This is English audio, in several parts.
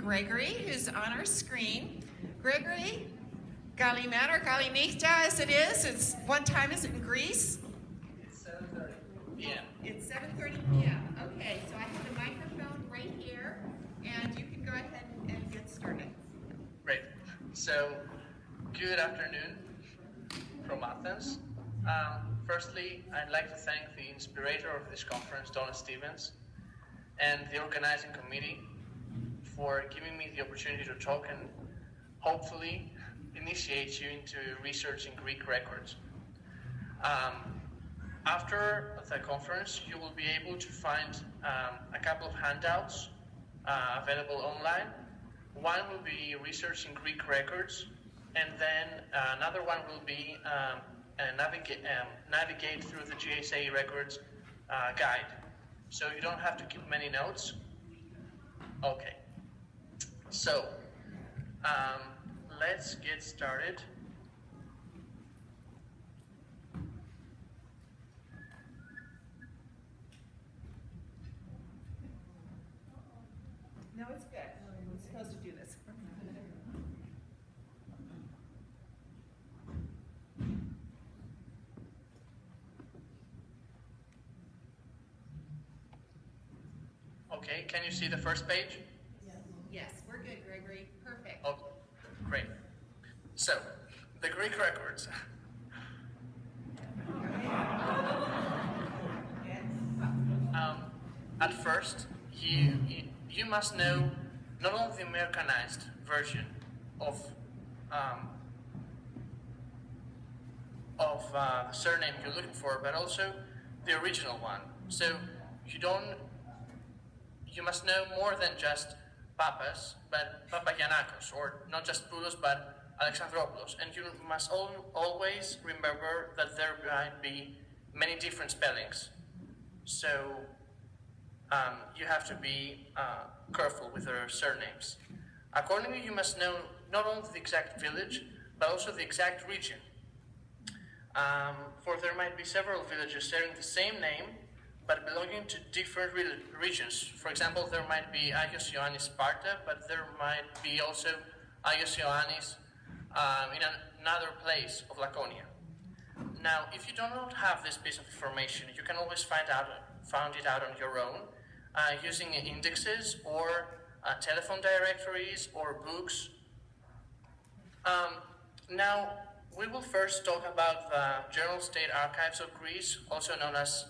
Gregory, who's on our screen. Gregory, Galiman or Galinita as it is, what time is it in Greece? It's 7:30 p.m. It's 7:30 p.m. Okay, so I have the microphone right here, and you can go ahead and get started. Great. So, good afternoon from Athens. Firstly, I'd like to thank the inspirator of this conference, Donna Stevens, and the organizing committee for giving me the opportunity to talk and hopefully initiate you into researching Greek records. After the conference, you will be able to find a couple of handouts available online. One will be researching Greek records, and then another one will be navigate through the GSA records guide. So you don't have to keep many notes. Okay. So let's get started. No, it's good. I'm supposed to do this. Okay, can you see the first page? Yes, we're good, Gregory. Perfect. Oh, great. So, the Greek records. At first, you must know not only the Americanized version of the surname you're looking for, but also the original one. So you must know more than just Papas, but Papagiannakos, or not just Poulos, but Alexandropoulos. And you must always remember that there might be many different spellings. So you have to be careful with their surnames. Accordingly, you must know not only the exact village, but also the exact region. For there might be several villages sharing the same name, but belonging to different regions. For example, there might be Agios Ioannis Sparta, but there might be also Agios Ioannis in another place of Laconia. Now, if you do not have this piece of information, you can always find it out on your own using indexes or telephone directories or books. Now, we will first talk about the General State Archives of Greece, also known as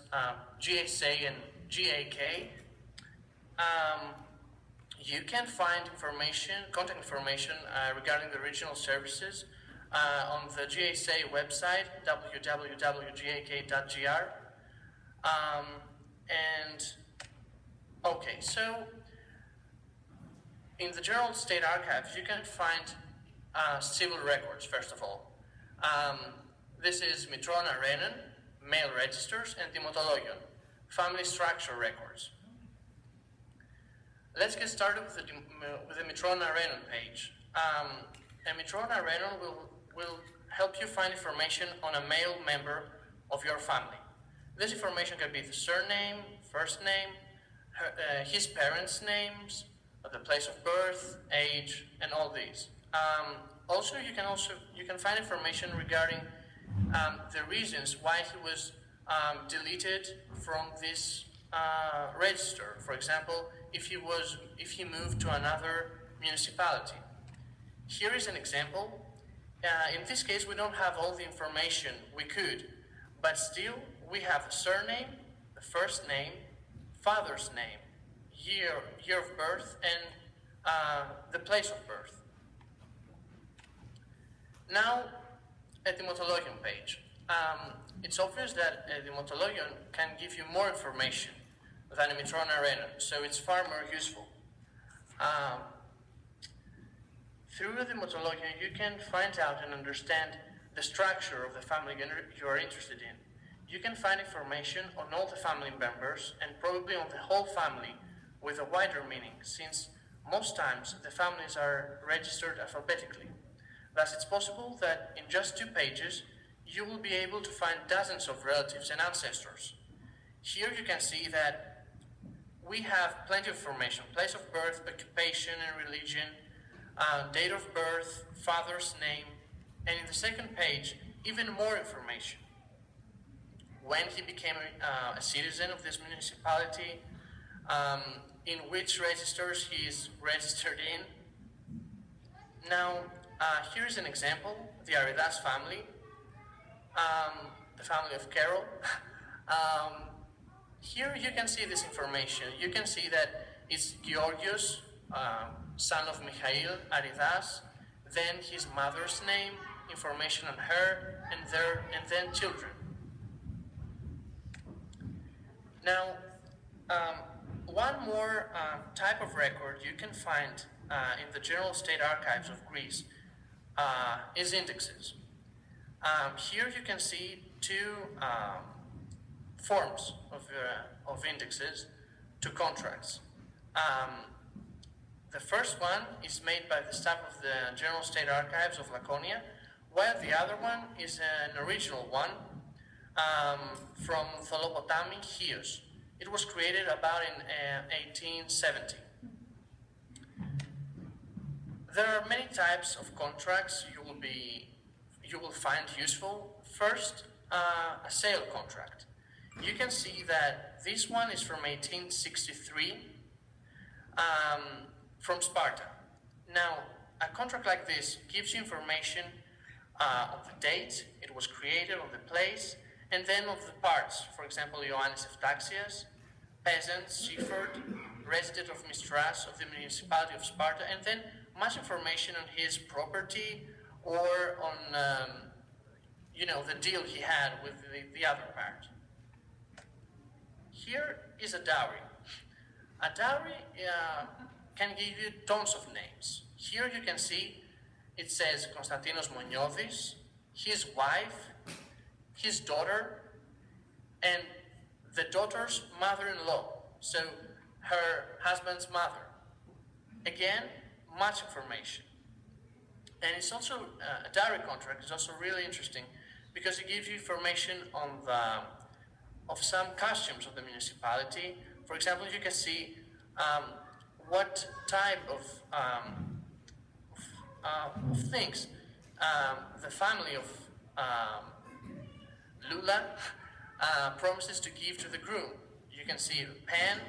GSA and GAK. You can find contact information regarding the regional services on the GSA website, www.gak.gr. Okay, so in the General State Archives, you can find civil records, first of all. This is Mitron Arenon, mail registers, and Timotologion, family structure records. Let's get started with the Mitron Arenon page. A Mitron Arenon will help you find information on a male member of your family. This information can be the surname, first name, his parents' names, the place of birth, age, and all these. Also, you can find information regarding the reasons why he was deleted from this register. For example, if he moved to another municipality. Here is an example. In this case, we don't have all the information we could, but still we have the surname, the first name, father's name, year of birth, and the place of birth. Now, a Timotologion page. It's obvious that a Timotologion can give you more information than a Mitron Arenon, so it's far more useful. Through the Timotologion, you can find out and understand the structure of the family you are interested in. You can find information on all the family members and probably on the whole family with a wider meaning, since most times the families are registered alphabetically. Thus, it's possible that in just 2 pages, you will be able to find dozens of relatives and ancestors. Here you can see that we have plenty of information: place of birth, occupation and religion, date of birth, father's name, and in the second page, even more information. When he became a citizen of this municipality, in which registers he is registered in. Now, here is an example: the Aridas family, the family of Carol. Here you can see this information. You can see that it's Georgios, son of Michael Aridas, then his mother's name, information on her, and then children. Now, one more type of record you can find in the General State Archives of Greece is indexes. Here you can see two forms of indexes to contracts. The first one is made by the staff of the General State Archives of Laconia, while the other one is an original one from Tholopotami, Chios. It was created about in 1870. There are many types of contracts you will find useful. First, a sale contract. You can see that this one is from 1863 from Sparta. Now, a contract like this gives you information of the date it was created, of the place, and then of the parts. For example, Ioannis Eftaxias, peasant, shepherd, resident of Mistras of the municipality of Sparta, and then much information on his property or on the deal he had with the other part. Here is a dowry. A dowry can give you tons of names. Here you can see it says Konstantinos Moniodis, his wife, his daughter, and the daughter's mother-in-law, so her husband's mother. Again, much information. And it's also, a dowry contract is also really interesting because it gives you information on of some costumes of the municipality. For example, you can see what type of things the family of Lula promises to give to the groom. You can see a pen,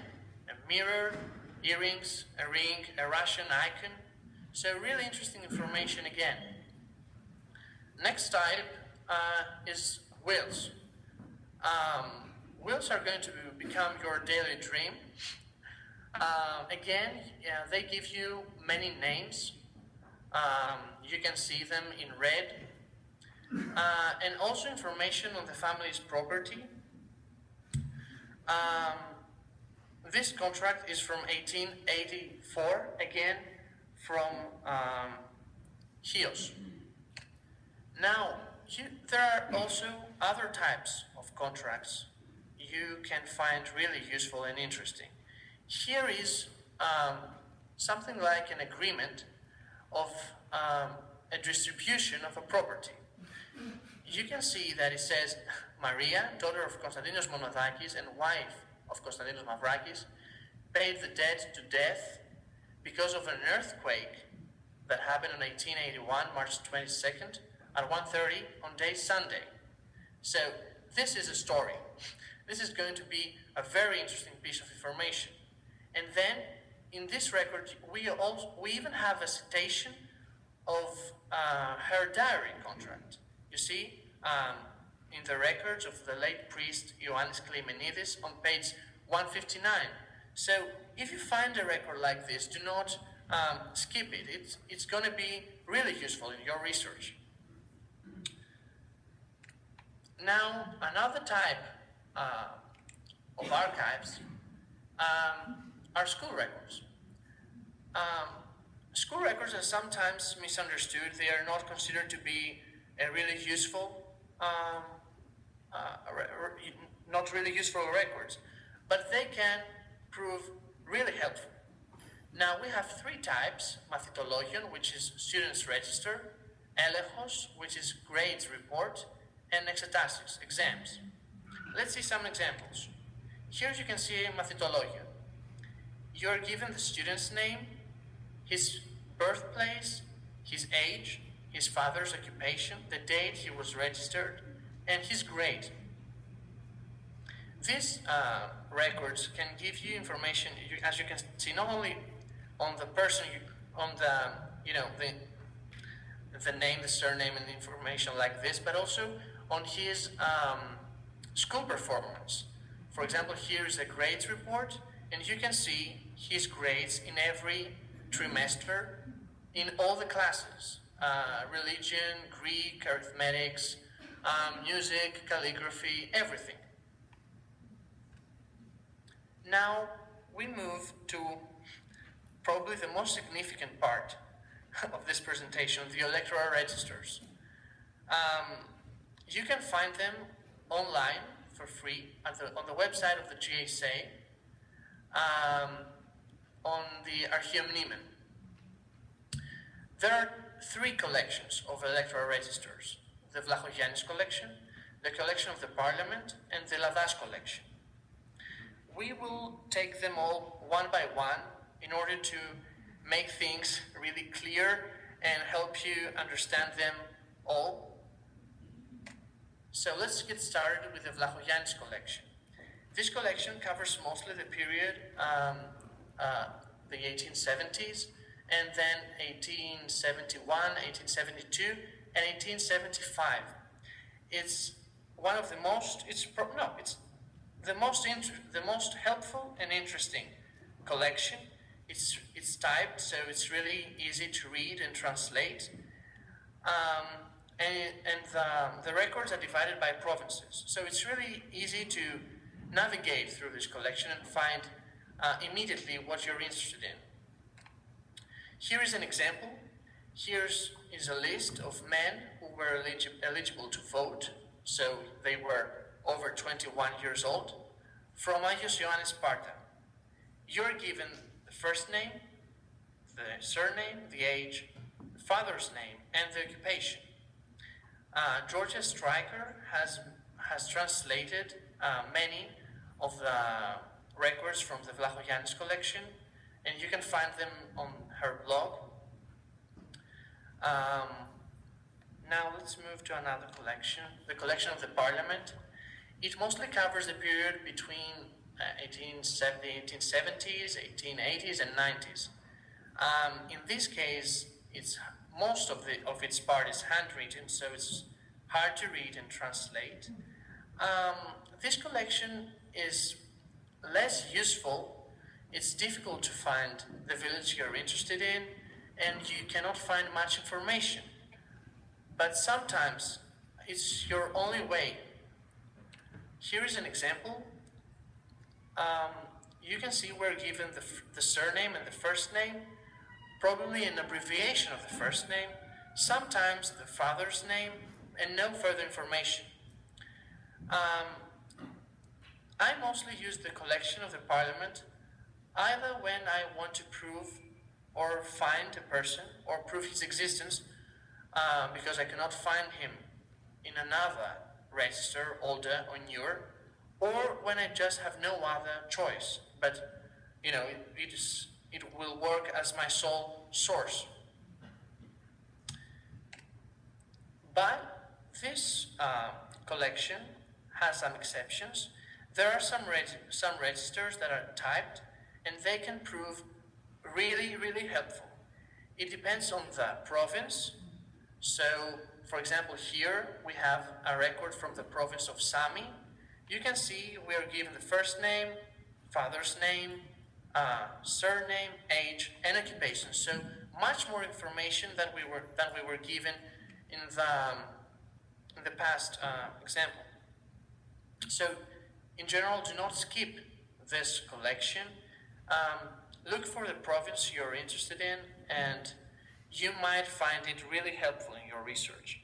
a mirror, earrings, a ring, a Russian icon. So really interesting information again. Next type is wills. Wills are going to become your daily dream. Again, they give you many names. You can see them in red. And also information on the family's property. This contract is from 1884, again from Chios. Now, there are also other types of contracts you can find really useful and interesting. Here is something like an agreement of a distribution of a property. You can see that it says Maria, daughter of Konstantinos Monodakis and wife of Konstantinos Mavrakis, paid the debt to death because of an earthquake that happened in 1881, March 22nd, at 1:30 on day Sunday. So this is a story. This is going to be a very interesting piece of information. And then in this record, we even have a citation of her dowry contract. You see, in the records of the late priest Ioannis Kleimenidis on page 159. So if you find a record like this, do not skip it. It's going to be really useful in your research. Now, another type of archives are school records. School records are sometimes misunderstood. They are not considered to be a really useful, not really useful records, but they can prove really helpful. Now we have three types: Mathitologion, which is students' register; Elechos, which is grades report; and exetasis, exams. Let's see some examples. Here you can see Mathitologion. you are given the student's name, his birthplace, his age, his father's occupation, the date he was registered, and his grade. These records can give you information, as you can see, not only on the person, on the name, the surname, and information like this, but also on his school performance. For example, here is a grades report, and you can see his grades in every trimester in all the classes: religion, Greek, arithmetics, music, calligraphy, everything. Now we move to probably the most significant part of this presentation, the electoral registers. You can find them online for free on the website of the GSA, on the Archium Niemen. There are 3 collections of electoral registers: the Vlachogiannis collection, the collection of the Parliament, and the Ladas collection. We will take them all one by one in order to make things really clear and help you understand them all. So let's get started with the Vlachogiannis collection. This collection covers mostly the period, the 1870s, and then 1871, 1872, and 1875. It's one of the most, it's the most helpful and interesting collection. It's typed, so it's really easy to read and translate. The records are divided by provinces, so it's really easy to navigate through this collection and find immediately what you're interested in. Here is an example. Here is a list of men who were eligible to vote, so they were over 21 years old, from Agios Ioannis Sparta. You're given the first name, the surname, the age, the father's name, and the occupation. Georgia Stryker has translated many of the records from the Vlachogiannis collection, and you can find them on her blog. Now let's move to another collection, the collection of the Parliament. It mostly covers the period between 1870s, 1880s, and 90s. In this case, most of its part is handwritten, so it's hard to read and translate. This collection is less useful. It's difficult to find the village you're interested in, and you cannot find much information. But sometimes it's your only way. Here is an example. You can see we're given the surname and the first name, probably an abbreviation of the first name, sometimes the father's name, and no further information. I mostly use the collection of the Parliament either when I want to prove or find a person or prove his existence, because I cannot find him in another register, older or newer, or when I just have no other choice, but it will work as my sole source. But this collection has some exceptions. There are some registers that are typed, and they can prove really, really helpful. It depends on the province. So, for example, here we have a record from the province of Sami. You can see we are given the first name, father's name, surname, age, and occupation. So much more information than we were given in the past example. So, in general, do not skip this collection. Look for the province you're interested in, and you might find it really helpful in your research.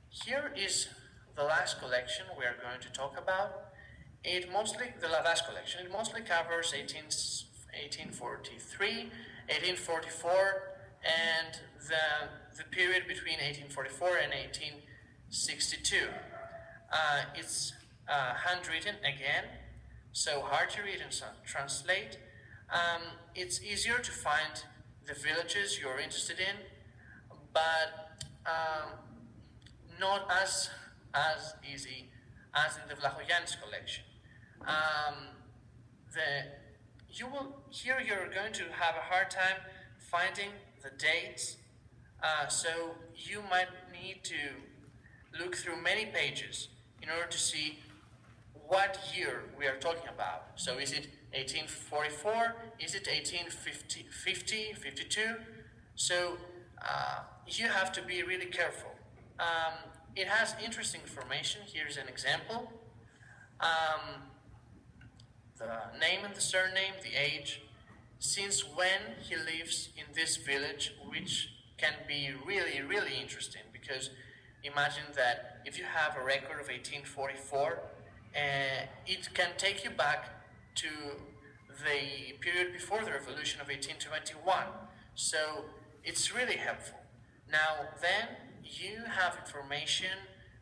Here is the last collection we are going to talk about. The Ladas collection. It mostly covers 1843, 1844, and the period between 1844 and 1862. It's handwritten again, so hard to read and translate. It's easier to find the villages you're interested in, but not as easy as in the Vlachogiannis collection. Here you're going to have a hard time finding the dates, so you might need to look through many pages in order to see what year we are talking about. So is it 1844? Is it 1850, 52? So you have to be really careful. It has interesting information. Here's an example. The name and the surname, the age, since when he lives in this village, which can be really, really interesting, because imagine that if you have a record of 1844, it can take you back to the period before the revolution of 1821. So it's really helpful. Now then, you have information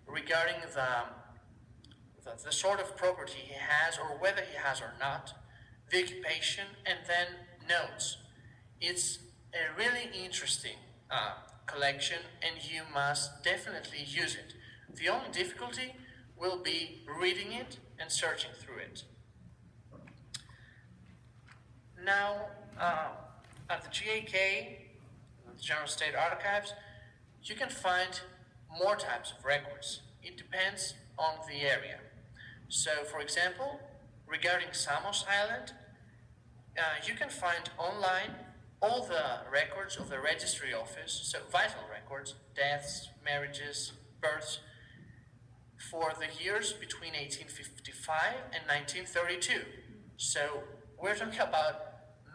regarding the sort of property he has, or whether he has or not, the occupation, and then notes. It's a really interesting collection, and you must definitely use it. The only difficulty will be reading it and searching through it. Now, at the GAK, the General State Archives, you can find more types of records. It depends on the area. So, for example, regarding Samos Island, you can find online all the records of the registry office, so vital records, deaths, marriages, births, for the years between 1855 and 1932. So we're talking about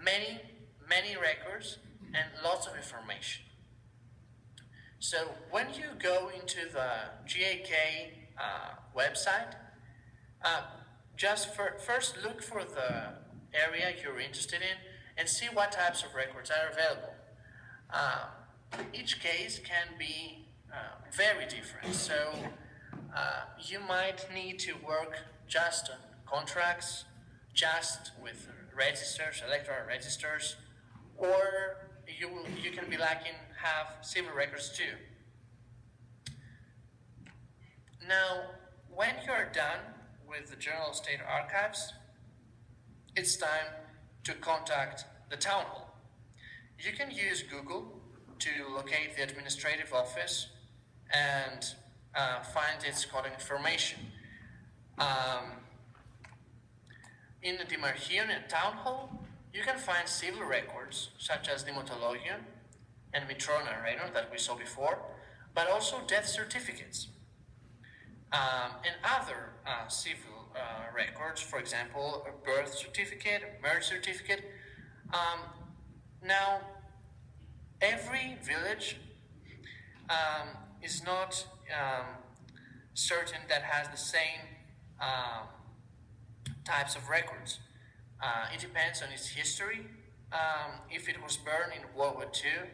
many, many records and lots of information. So when you go into the GAK website, just first look for the area you're interested in and see what types of records are available. Each case can be very different, so you might need to work just on contracts, just with registers, electoral registers, or you can be lucky and have civil records too. Now, when you're done with the General State Archives, it's time to contact the town hall. You can use Google to locate the administrative office and find its contact information. In the Dimarchion and Town Hall, you can find civil records such as Dimotologion and Mitrona Renon that we saw before, but also death certificates and other civil records, for example, a birth certificate, a marriage certificate. Now, every village is not certain that has the same types of records. It depends on its history. If it was burned in World War II,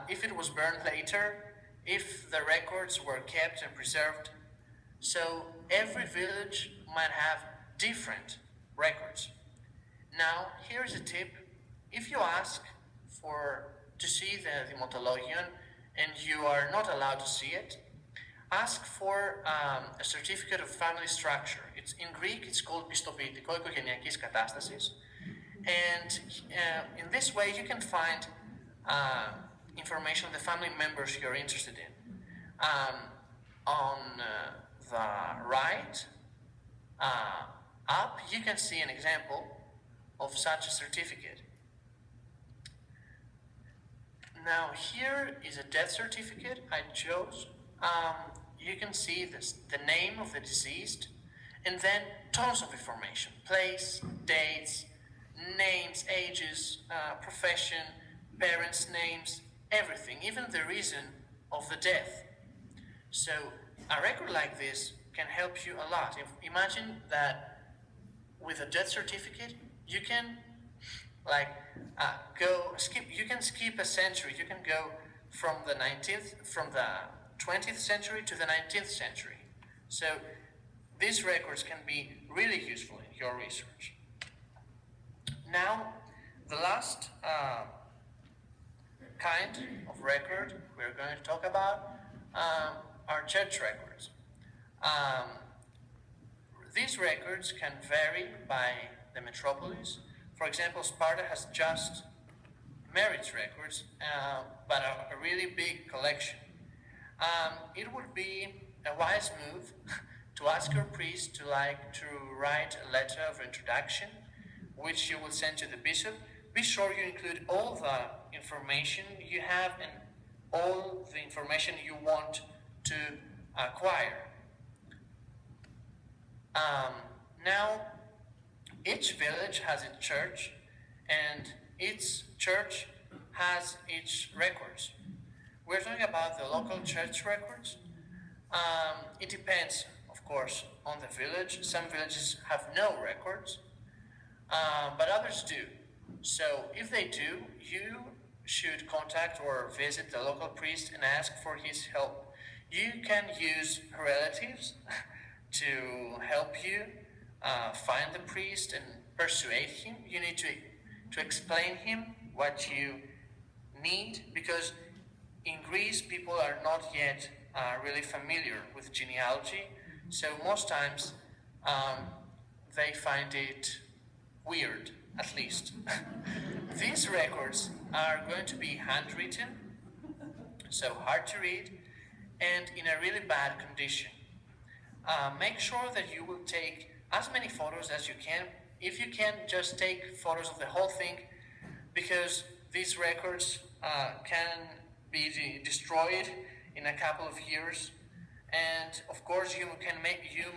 if it was burned later, if the records were kept and preserved. So every village might have different records. Now, here's a tip. If you ask to see the Dimotologion and you are not allowed to see it, ask for a certificate of family structure. It's in Greek, it's called Pistopitiko Οικογενειακής Κατάστασης. And in this way, you can find information on the family members you're interested in. On the right up, you can see an example of such a certificate. Now, here is a death certificate I chose. You can see the name of the deceased, and then tons of information: place, dates, names, ages, profession, parents' names, everything, even the reason of the death. So a record like this can help you a lot. Imagine that with a death certificate, you can you can skip a century. You can go from the 20th century to the 19th century. So these records can be really useful in your research. Now, the last kind of record we're going to talk about are church records. These records can vary by the metropolis. For example, Sparta has just marriage records, but a really big collection. It would be a wise move to ask your priest to write a letter of introduction, which you will send to the bishop. Be sure you include all the information you have and all the information you want to acquire. Now, each village has its church, and each church has its records. We're talking about the local church records. It depends, of course, on the village. Some villages have no records, but others do. So if they do, you should contact or visit the local priest and ask for his help. You can use relatives to help you find the priest and persuade him. You need to explain him what you need, because in Greece people are not yet really familiar with genealogy, so most times they find it weird, at least. These records are going to be handwritten, so hard to read, and in a really bad condition. Make sure that you will take as many photos as you can. If you can, just take photos of the whole thing, because these records can be destroyed in a couple of years. And of course, you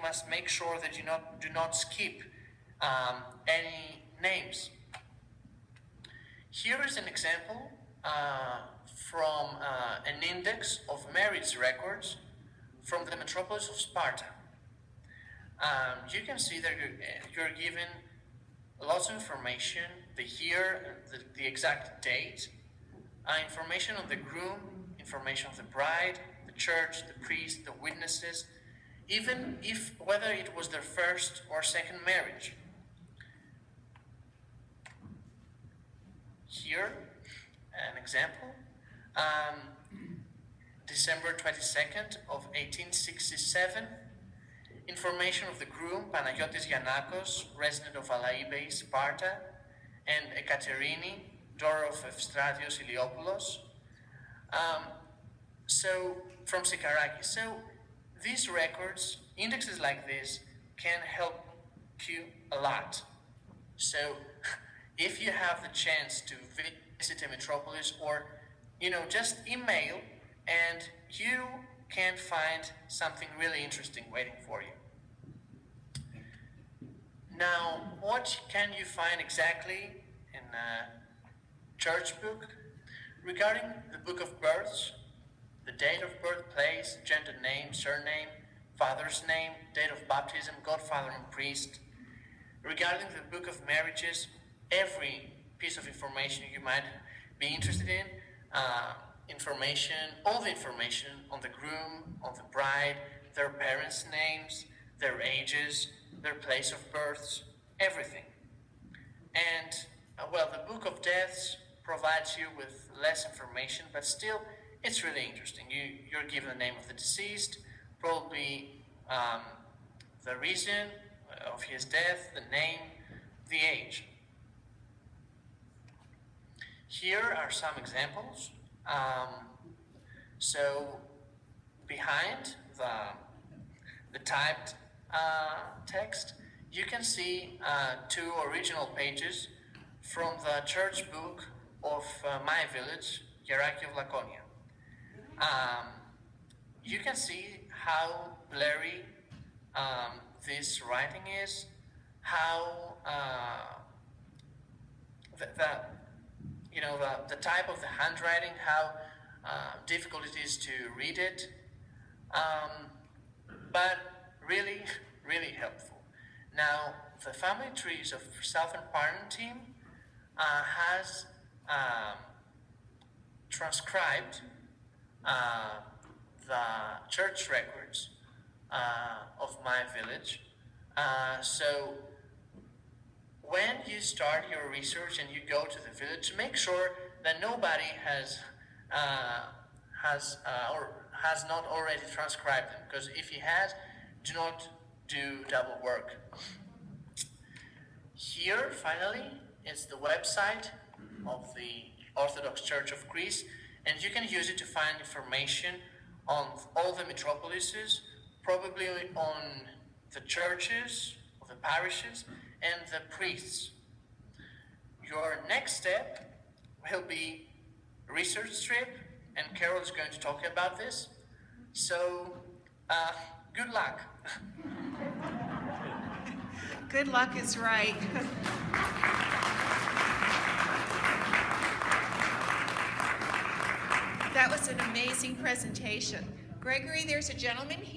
must make sure that you do not skip any names. Here is an example from an index of marriage records from the metropolis of Sparta. You can see that you're given lots of information, the year, the exact date, information on the groom, information on the bride, the church, the priest, the witnesses, even whether it was their first or second marriage. Here, an example, December 22nd of 1867, information of the groom, Panagiotis Giannakos, resident of Alaibe, Sparta, and Ekaterini, daughter of Evstratios Iliopoulos, so from Sikaraki. So these records, indexes like this, can help you a lot. So if you have the chance to visit a metropolis, or just email, and you can find something really interesting waiting for you. Now, what can you find exactly in a church book? Regarding the book of births, the date of birth, place, gender, name, surname, father's name, date of baptism, godfather and priest. Regarding the book of marriages, every piece of information you might be interested in, all the information on the groom, on the bride, their parents' names, their ages, their place of births, everything. And, the book of deaths provides you with less information, but still, it's really interesting. You're given the name of the deceased, probably the reason of his death, the name, the age. Here are some examples. So behind the typed text, you can see two original pages from the church book of my village, Hierarchy of Laconia. You can see how blurry this writing is, how the type of the handwriting, how difficult it is to read it, but really, really helpful. Now, the family trees of Southern Parent team has transcribed the church records of my village. So when you start your research and you go to the village, make sure that nobody has not already transcribed them, because if he has, do not do double work. Here, finally, is the website of the Orthodox Church of Greece, and you can use it to find information on all the metropolises, probably on the churches of the parishes and the priests. Your next step will be a research trip, and Carol is going to talk about this. So, good luck. Good luck is right. That was an amazing presentation. Gregory, there's a gentleman here.